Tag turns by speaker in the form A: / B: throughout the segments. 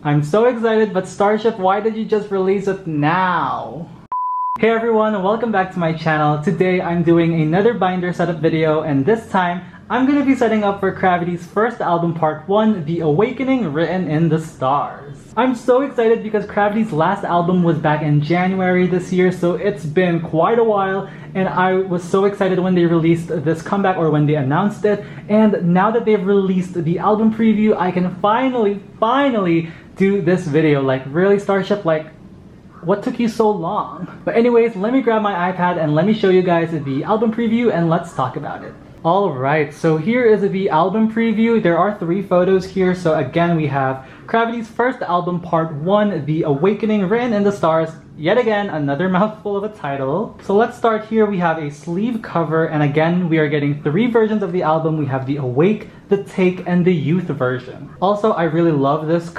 A: I'm so excited, but Starship, why did you just release it now? Hey everyone, and welcome back to my channel. Today I'm doing another binder setup video, and this time I'm going to be setting up for Cravity's first album part 1, The Awakening Written in the Stars. I'm so excited because Cravity's last album was back in January this year, so it's been quite a while, and I was so excited when they released this comeback, or when they announced it. And now that they've released the album preview, I can finally do this video. Like, really, Starship? Like, what took you so long? But anyways, let me grab my iPad and let me show you guys the album preview and let's talk about it. Alright, so here is the album preview. There are 3 photos here. So again, we have Cravity's first album part 1, The Awakening Written in the Stars. Yet again, another mouthful of a title. So let's start here. We have a sleeve cover, and again, we are getting 3 versions of the album. We have the Awake, the Take, and the Youth version. Also, I really love these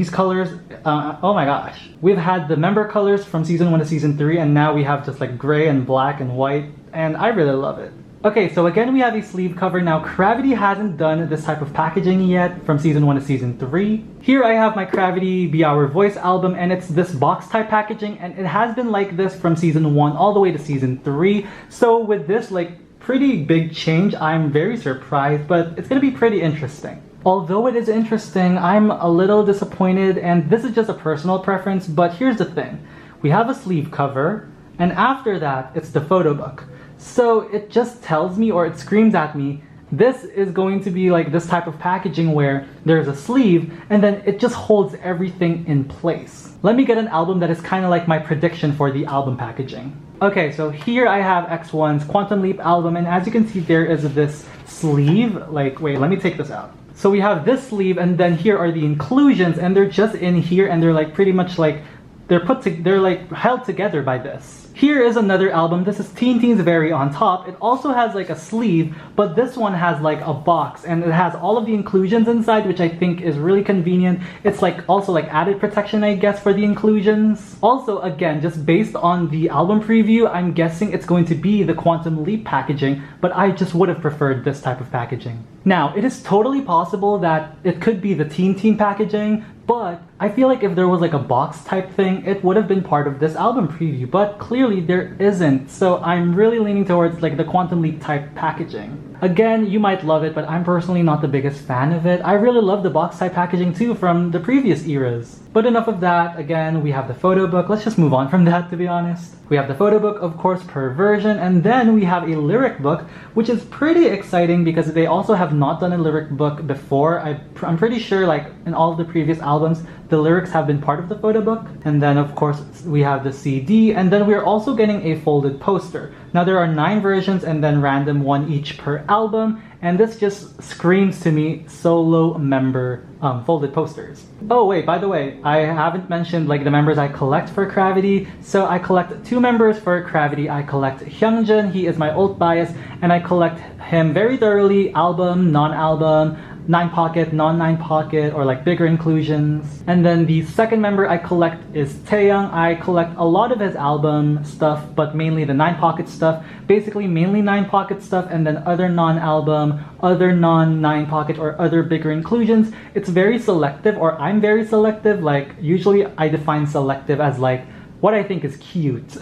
A: colors. Oh my gosh. We've had the member colors from season 1 to season 3, and now we have just like gray and black and white, and I really love it. Okay, so again, we have a sleeve cover. Now, Cravity hasn't done this type of packaging yet from season 1 to season 3. Here I have my Cravity Be Our Voice album, and it's this box type packaging, and it has been like this from season 1 all the way to season 3. So with this like pretty big change, I'm very surprised, but it's gonna be pretty interesting. Although it is interesting, I'm a little disappointed, and this is just a personal preference, but here's the thing. We have a sleeve cover, and after that, it's the photo book. So it just tells me, or it screams at me, this is going to be like this type of packaging where there's a sleeve and then it just holds everything in place. Let me get an album that is kind of like my prediction for the album packaging. Okay, so here I have X1's Quantum Leap album, and as you can see, there is this sleeve. Like, wait, let me take this out. So we have this sleeve, and then here are the inclusions, and they're just in here, and they're like pretty much like they're like held together by this. Here is another album. This is Teen Teen's Very on top. It also has like a sleeve, but this one has like a box, and it has all of the inclusions inside, which I think is really convenient. It's like also like added protection, I guess, for the inclusions. Also, again, just based on the album preview, I'm guessing it's going to be the Quantum Leap packaging, but I just would have preferred this type of packaging. Now, it is totally possible that it could be the Teen Teen packaging, but I feel like if there was like a box type thing, it would have been part of this album preview, but clearly there isn't. So I'm really leaning towards like the Quantum Leap type packaging. Again, you might love it, but I'm personally not the biggest fan of it. I really love the box type packaging too from the previous eras. But enough of that. Again, we have the photo book. Let's just move on from that, to be honest. We have the photo book, of course, per version, and then we have a lyric book, which is pretty exciting because they also have not done a lyric book before. I'm pretty sure like in all of the previous albums, the lyrics have been part of the photo book. And then of course we have the CD, and then we're also getting a folded poster. Now there are 9 versions and then random 1 each per album, and this just screams to me solo member folded posters. Oh wait, by the way, I haven't mentioned like the members I collect for Cravity. So I collect 2 members for Cravity. I collect Hyungjin, he is my alt bias, and I collect him very thoroughly, album, non-album, 9-pocket, non-9-pocket, or like bigger inclusions. And then the second member I collect is Taeyang. I collect a lot of his album stuff, but mainly the 9-pocket stuff. Basically mainly 9-pocket stuff, and then other non-album, other non-9-pocket, or other bigger inclusions. It's very selective, or I'm very selective. Like, usually I define selective as like what I think is cute.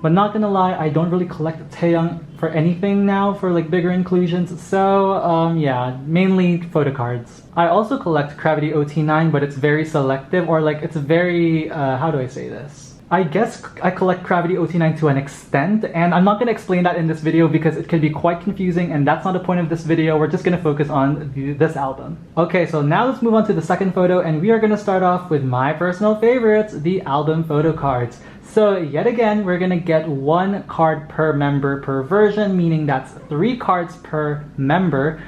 A: But not gonna lie, I don't really collect Taeyang for anything now for like bigger inclusions. So yeah, mainly photo cards. I also collect Cravity OT9, but it's very selective, or like it's very, how do I say this? I guess I collect Cravity OT9 to an extent, and I'm not going to explain that in this video because it can be quite confusing, and that's not the point of this video. We're just going to focus on this album. Okay, so now let's move on to the second photo, and we are going to start off with my personal favorites, the album photo cards. So yet again, we're going to get 1 card per member per version, meaning that's 3 cards per member.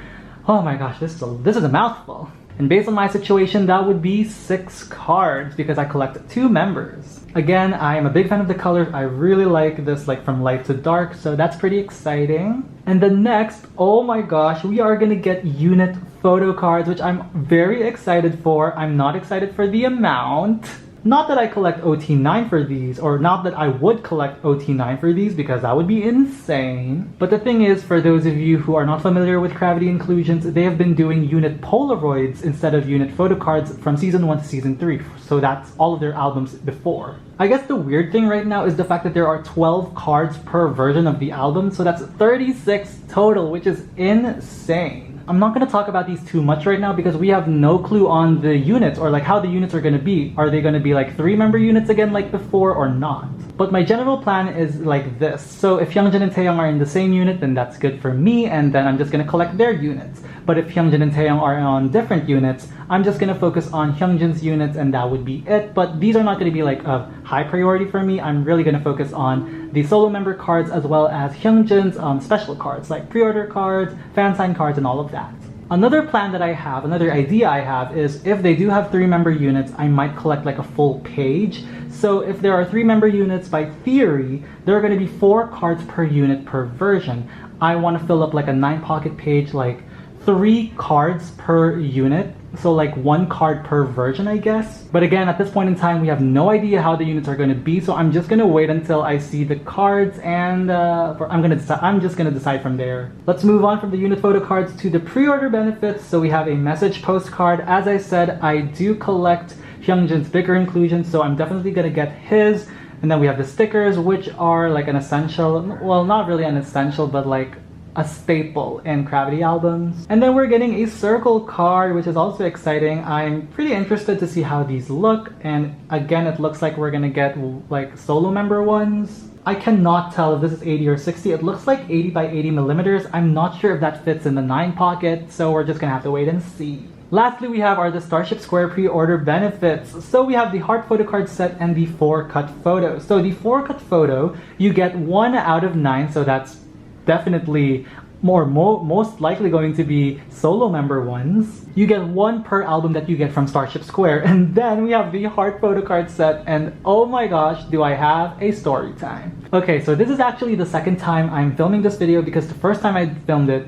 A: Oh my gosh, this is a mouthful. And based on my situation, that would be 6 cards because I collect 2 members. Again, I am a big fan of the colors. I really like this, like from light to dark, so that's pretty exciting. And then next, oh my gosh, we are gonna get unit photo cards, which I'm very excited for. I'm not excited for the amount. Not that I collect OT9 for these, or not that I would collect OT9 for these, because that would be insane. But the thing is, for those of you who are not familiar with cravity inclusions, they have been doing unit Polaroids instead of unit photo cards from season 1 to season 3. So that's all of their albums before. I guess the weird thing right now is the fact that there are 12 cards per version of the album, so that's 36 total, which is insane. I'm not going to talk about these too much right now because we have no clue on the units or like how the units are going to be. Are they going to be like 3-member units again like before or not? But my general plan is like this. So if Hyungjin and Taeyong are in the same unit, then that's good for me, and then I'm just going to collect their units. But if Hyungjin and Taeyong are on different units, I'm just going to focus on Hyungjin's units and that would be it. But these are not going to be like a high priority for me. I'm really going to focus on the solo member cards as well as Hyungjin's special cards like pre-order cards, fan sign cards, and all of that. Another plan that I have, another idea I have is if they do have 3-member units, I might collect like a full page. So if there are 3-member units, by theory, there are going to be 4 cards per unit per version. I want to fill up like a 9-pocket page, like 3 cards per unit, so like 1 card per version, I guess. But again, at this point in time, we have no idea how the units are going to be, so I'm just going to wait until I see the cards, and I'm just going to decide from there. Let's move on from the unit photo cards to the pre-order benefits. So we have a message postcard. As I said, I do collect Hyungjin's bigger inclusion, so I'm definitely going to get his. And then we have the stickers, which are like an essential, well, not really an essential, but like a staple in Cravity albums. And then we're getting a circle card, which is also exciting. I'm pretty interested to see how these look, and again, it looks like we're gonna get like solo member ones. I cannot tell if this is 80 or 60. It looks like 80 by 80 millimeters. I'm not sure if that fits in the 9 pocket, so we're just gonna have to wait and see. Lastly, we have the Starship Square pre-order benefits. So we have the heart photo card set and the 4-cut photo. So the 4-cut photo, you get 1 out of 9, so that's definitely most likely going to be solo member ones. You get 1 per album that you get from Starship Square. And then we have the heart photo card set, and oh my gosh, do I have a story time. Okay, so this is actually the second time I'm filming this video because the first time I filmed it,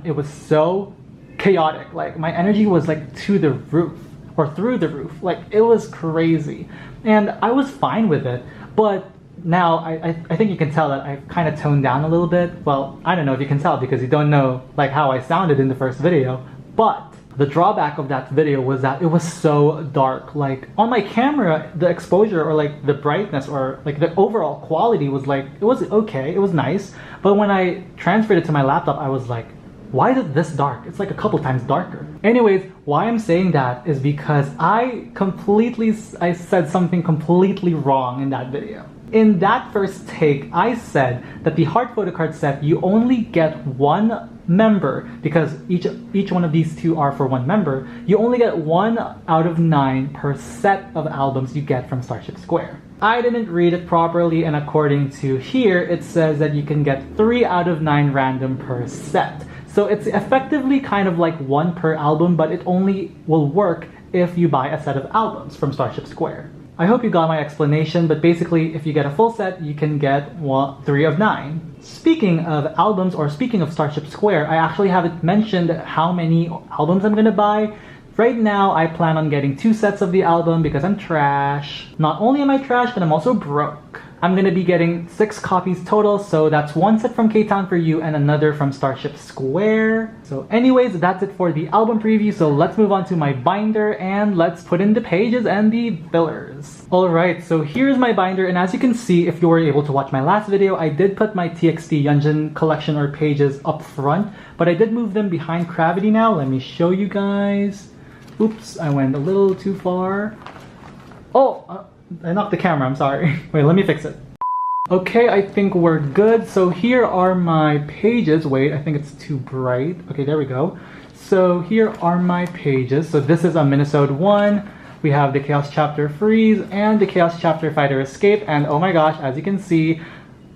A: it was so chaotic. Like my energy was like to the roof or through the roof. Like it was crazy. And I was fine with it, but now I think you can tell that I've kind of toned down a little bit. Well, I don't know if you can tell because you don't know like how I sounded in the first video, but the drawback of that video was that it was so dark. Like on my camera, the exposure or like the brightness or like the overall quality was like, it was okay, it was nice. But when I transferred it to my laptop, I was like, why is it this dark? It's like a couple times darker. Anyways, why I'm saying that is because I said something completely wrong in that video. In that first take, I said that the heart photo card set, you only get 1 member because each one of these 2 are for 1 member. You only get 1 out of 9 per set of albums you get from Starship Square. I didn't read it properly, and according to here, it says that you can get 3 out of 9 random per set. So it's effectively kind of like 1 per album, but it only will work if you buy a set of albums from Starship Square. I hope you got my explanation, but basically if you get a full set, you can get 3 of 9. Speaking of albums, or speaking of Starship Square, I actually haven't mentioned how many albums I'm gonna buy. Right now, I plan on getting 2 sets of the album because I'm trash. Not only am I trash, but I'm also broke. I'm gonna be getting 6 copies total, so that's 1 set from K-Town for You and another from Starship Square. So anyways, that's it for the album preview, so let's move on to my binder and let's put in the pages and the fillers. Alright, so here's my binder, and as you can see, if you were able to watch my last video, I did put my TXT Hyunjin collection or pages up front, but I did move them behind Cravity now. Let me show you guys. Oops, I went a little too far. I knocked the camera, I'm sorry. Wait, let me fix it. Okay, I think we're good. So here are my pages. Wait, I think it's too bright. Okay, there we go. So here are my pages. So this is a Minnesota 1. We have the Chaos Chapter Freeze and the Chaos Chapter Fighter Escape. And oh my gosh, as you can see,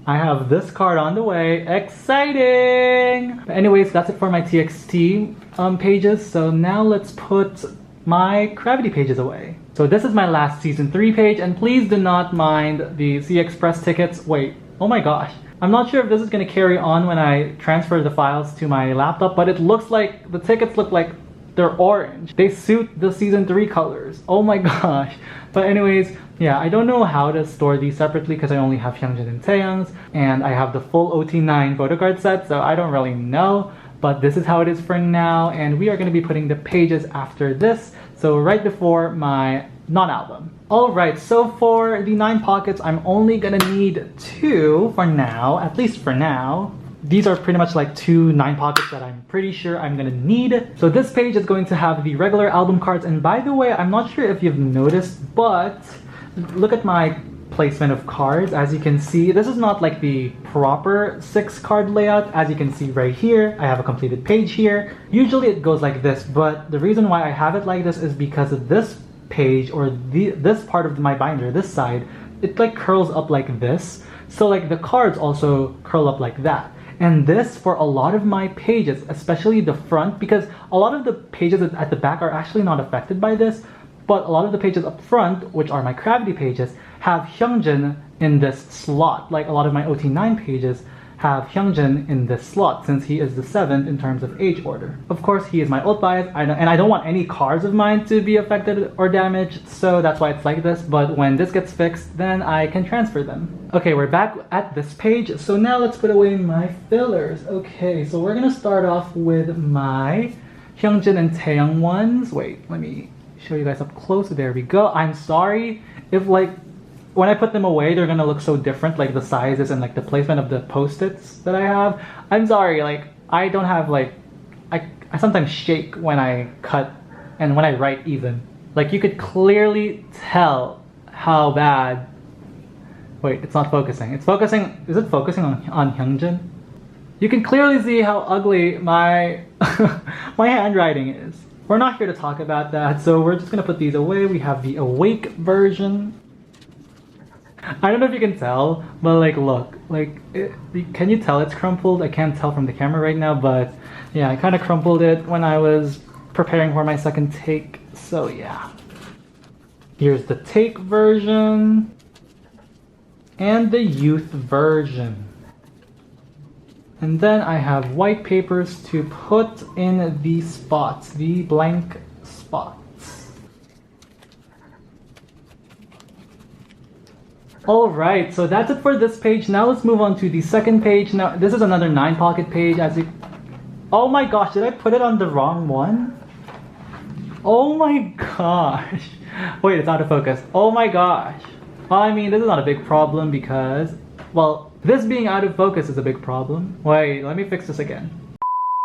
A: I have this card on the way. Exciting! But anyways, that's it for my TXT pages. So now let's put my Cravity pages away. So this is my last season 3 page, and please do not mind the C Express tickets. Wait, oh my gosh. I'm not sure if this is going to carry on when I transfer the files to my laptop, but it looks like the tickets look like they're orange. They suit the season 3 colors. Oh my gosh. But anyways, yeah, I don't know how to store these separately because I only have Hyungjin and Taeyang's, and I have the full OT9 photocard set, so I don't really know. But this is how it is for now, and we are going to be putting the pages after this, so right before my non-album. Alright, so for the 9 pockets, I'm only gonna need 2 for now, at least for now. These are pretty much like 2 9 pockets that I'm pretty sure I'm gonna need. So this page is going to have the regular album cards, and by the way, I'm not sure if you've noticed, but look at my placement of cards. As you can see, this is not like the proper 6 card layout. As you can see right here, I have a completed page here. Usually it goes like this, but the reason why I have it like this is because of this page, or this part of my binder, this side, it like curls up like this. So like the cards also curl up like that. And this, for a lot of my pages, especially the front, because a lot of the pages at the back are actually not affected by this, but a lot of the pages up front, which are my cravity pages, have Hyungjin in this slot. Like a lot of my OT9 pages have Hyungjin in this slot, since he is the 7th in terms of age order. Of course, he is my ult bias, and I don't want any cards of mine to be affected or damaged, so that's why it's like this. But when this gets fixed, then I can transfer them. Okay, we're back at this page, so now let's put away my fillers. Okay, so we're gonna start off with my Hyungjin and Taeyang ones. Wait, let me show you guys up close. There we go. I'm sorry if like when I put them away, they're gonna look so different, like the sizes and like the placement of the post-its that I have. I'm sorry, like I don't have like, I sometimes shake when I cut and when I write even. Like you could clearly tell how bad, wait, it's not focusing. It's focusing, is it focusing on Hyungjin? You can clearly see how ugly my, my handwriting is. We're not here to talk about that, so we're just gonna put these away. We have the awake version. I don't know if you can tell, but like look, like can you tell it's crumpled? I can't tell from the camera right now, but yeah, I kind of crumpled it when I was preparing for my second take, so yeah. Here's the take version and the youth version. And then I have white papers to put in the spots, the blank spots. Alright, so that's it for this page. Now let's move on to the second page. Now this is another 9 pocket page. As you, oh my gosh, did I put it on the wrong one? Oh my gosh. Wait, it's out of focus. Oh my gosh. Well, I mean, this is not a big problem because, well, this being out of focus is a big problem. Wait, let me fix this again.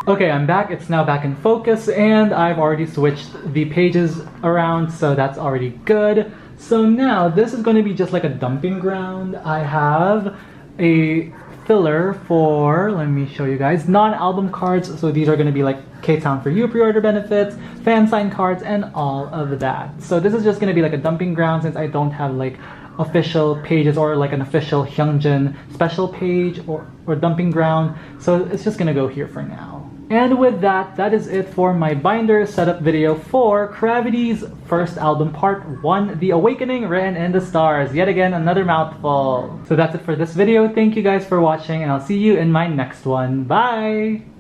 A: Okay, I'm back. It's now back in focus, and I've already switched the pages around, so that's already good. So now this is going to be just like a dumping ground. I have a filler for, let me show you guys, non-album cards. So these are going to be like K-Town for You pre-order benefits, fan sign cards, and all of that. So this is just going to be like a dumping ground since I don't have like official pages or like an official Hyungjin special page or dumping ground. So it's just going to go here for now. And with that, that is it for my binder setup video for Cravity's first album, part 1, The Awakening Written in the Stars. Yet again, another mouthful. So that's it for this video. Thank you guys for watching, and I'll see you in my next one. Bye!